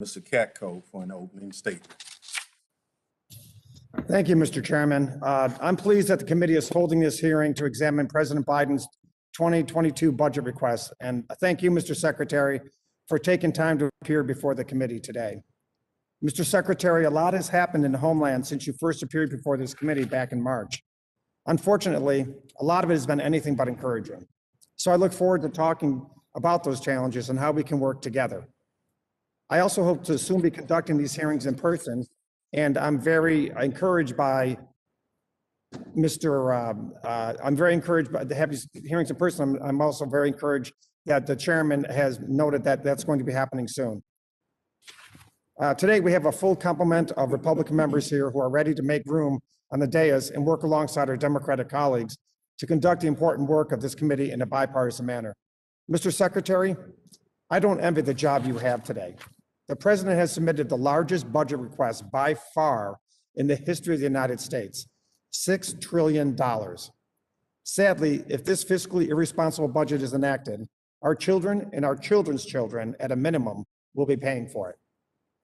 Mr. Katko for an opening statement. Thank you, Mr. Chairman. I'm pleased that the committee is holding this hearing to examine President Biden's 2022 budget request. And thank you, Mr. Secretary, for taking time to appear before the committee today. Mr. Secretary, a lot has happened in Homeland since you first appeared before this committee back in March. Unfortunately, a lot of it has been anything but encouraging. So I look forward to talking about those challenges and how we can work together. I also hope to soon be conducting these hearings in person, and I'm very encouraged by I'm very encouraged by to have these hearings in person. I'm also very encouraged that the chairman has noted that that's going to be happening soon. Today, we have a full complement of Republican members here who are ready to make room on the dais and work alongside our Democratic colleagues to conduct the important work of this committee in a bipartisan manner. Mr. Secretary, I don't envy the job you have today. The president has submitted the largest budget request by far in the history of the United States, $6 trillion. Sadly, if this fiscally irresponsible budget is enacted, our children and our children's children, at a minimum, will be paying for it.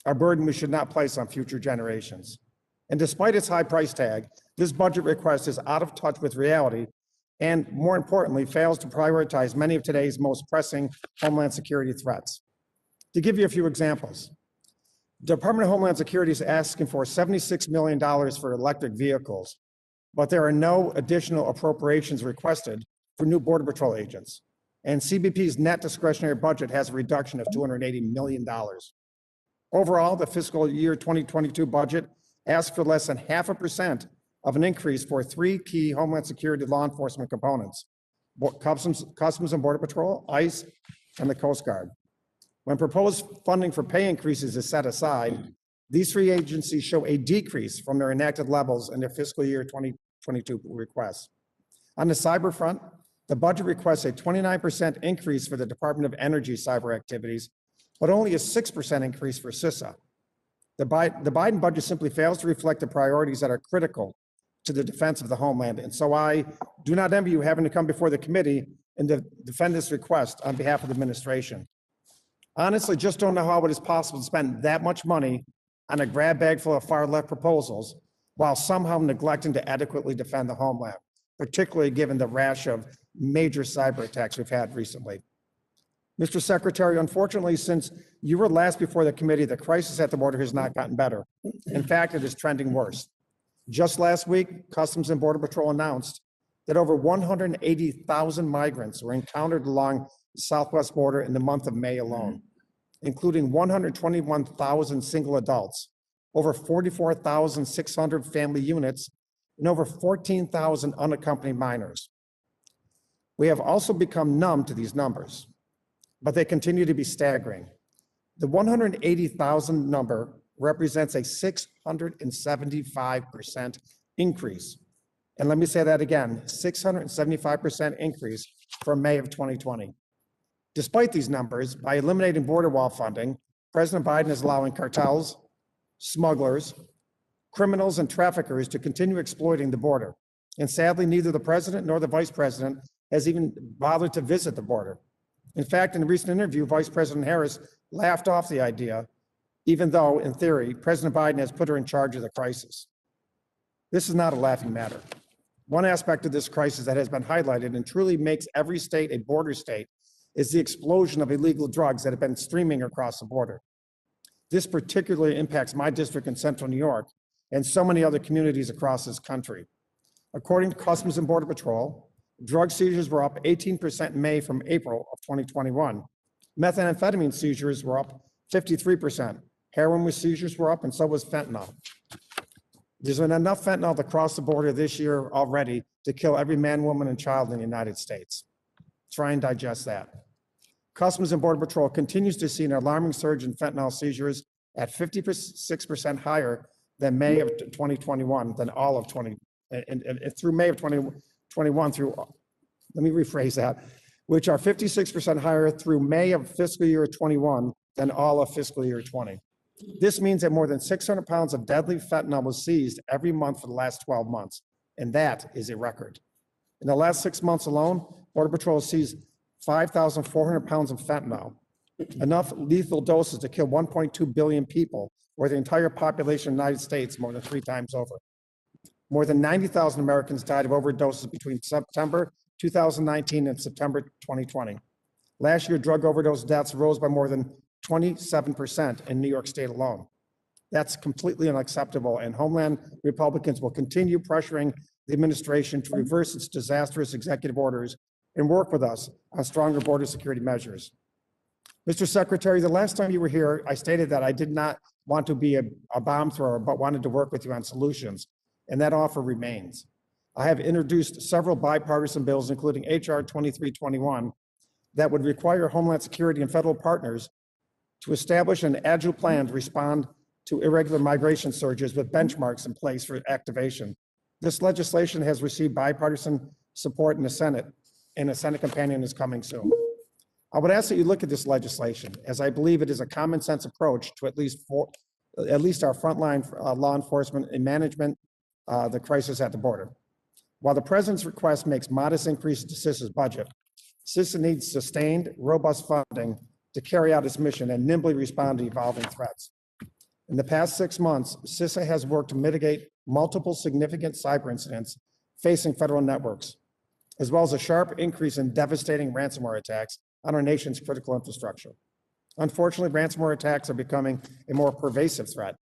A burden we should not place on future generations. And despite its high price tag, this budget request is out of touch with reality and, more importantly, fails to prioritize many of today's most pressing Homeland Security threats. To give you a few examples, the Department of Homeland Security is asking for $76 million for electric vehicles, but there are no additional appropriations requested for new Border Patrol agents. And CBP's net discretionary budget has a reduction of $280 million. Overall, the fiscal year 2022 budget asks for less than 0.5% of an increase for three key Homeland Security law enforcement components: Customs and Border Patrol, ICE, and the Coast Guard. When proposed funding for pay increases is set aside, these three agencies show a decrease from their enacted levels in their fiscal year 2022 requests. On the cyber front, the budget requests a 29% increase for the Department of Energy cyber activities, but only a 6% increase for CISA. The Biden budget simply fails to reflect the priorities that are critical to the defense of the homeland. And so I do not envy you having to come before the committee and defend this request on behalf of the administration. Honestly, just don't know how it is possible to spend that much money on a grab bag full of far-left proposals while somehow neglecting to adequately defend the homeland, particularly given the rash of major cyber attacks we've had recently. Mr. Secretary, unfortunately, since you were last before the committee, the crisis at the border has not gotten better. In fact, it is trending worse. Just last week, Customs and Border Patrol announced that over 180,000 migrants were encountered along the southwest border in the month of May alone, including 121,000 single adults, over 44,600 family units, and over 14,000 unaccompanied minors. We have also become numb to these numbers, but they continue to be staggering. The 180,000 number represents a 675% increase. And let me say that again, 675% increase from May of 2020. Despite these numbers, by eliminating border wall funding, President Biden is allowing cartels, smugglers, criminals, and traffickers to continue exploiting the border. And sadly, neither the president nor the vice president has even bothered to visit the border. In fact, in a recent interview, Vice President Harris laughed off the idea, even though, in theory, President Biden has put her in charge of the crisis. This is not a laughing matter. One aspect of this crisis that has been highlighted and truly makes every state a border state is the explosion of illegal drugs that have been streaming across the border. This particularly impacts my district in Central New York and so many other communities across this country. According to Customs and Border Patrol, drug seizures were up 18% in May from April of 2021. Methamphetamine seizures were up 53%. Heroin seizures were up, and so was fentanyl. There's been enough fentanyl to cross the border this year already to kill every man, woman, and child in the United States. Try and digest that. Customs and Border Patrol continues to see an alarming surge in fentanyl seizures at 56% higher than May of 2021 than all of 20, and through May of 2021 through, let me rephrase that, which are 56% higher through May of fiscal year 21 than all of fiscal year 20. This means that more than 600 pounds of deadly fentanyl was seized every month for the last 12 months, and that is a record. In the last 6 months alone, Border Patrol seized 5,400 pounds of fentanyl, enough lethal doses to kill 1.2 billion people, or the entire population of the United States more than 3 times over. More than 90,000 Americans died of overdoses between September 2019 and September 2020. Last year, drug overdose deaths rose by more than 27% in New York State alone. That's completely unacceptable, and Homeland Republicans will continue pressuring the administration to reverse its disastrous executive orders and work with us on stronger border security measures. Mr. Secretary, the last time you were here, I stated that I did not want to be a bomb thrower, but wanted to work with you on solutions, and that offer remains. I have introduced several bipartisan bills, including H.R. 2321, that would require Homeland Security and federal partners to establish an agile plan to respond to irregular migration surges with benchmarks in place for activation. This legislation has received bipartisan support in the Senate, and a Senate companion is coming soon. I would ask that you look at this legislation, as I believe it is a common sense approach to at least our frontline law enforcement and management the crisis at the border. While the president's request makes modest increases to CISA's budget, CISA needs sustained, robust funding to carry out its mission and nimbly respond to evolving threats. In the past 6 months, CISA has worked to mitigate multiple significant cyber incidents facing federal networks, as well as a sharp increase in devastating ransomware attacks on our nation's critical infrastructure. Unfortunately, ransomware attacks are becoming a more pervasive threat,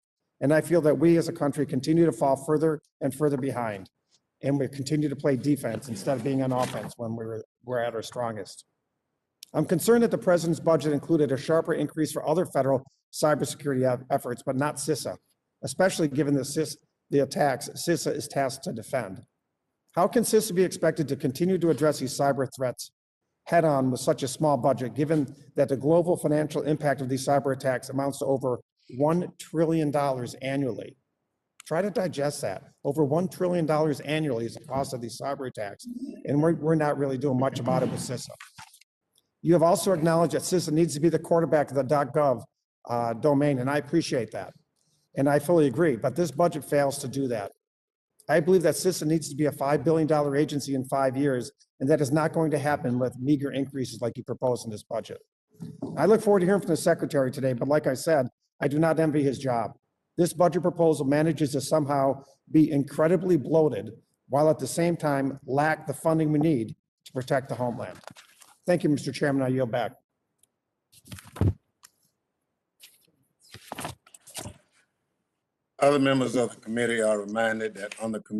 and I feel that we as a country continue to fall further and further behind, and we continue to play defense instead of being on offense when we're at our strongest. I'm concerned that the president's budget included a sharper increase for other federal cybersecurity efforts, but not CISA, especially given the attacks CISA is tasked to defend. How can CISA be expected to continue to address these cyber threats head on with such a small budget, given that the global financial impact of these cyber attacks amounts to over $1 trillion annually? Try to digest that. Over $1 trillion annually is the cost of these cyber attacks, and we're not really doing much about it with CISA. You have also acknowledged that CISA needs to be the quarterback of the .gov domain, and I appreciate that. And I fully agree, but this budget fails to do that. I believe that CISA needs to be a $5 billion agency in 5 years, and that is not going to happen with meager increases like you propose in this budget. I look forward to hearing from the Secretary today, but like I said, I do not envy his job. This budget proposal manages to somehow be incredibly bloated, while at the same time lack the funding we need to protect the homeland. Thank you, Mr. Chairman. I yield back. Other members of the committee are reminded that on the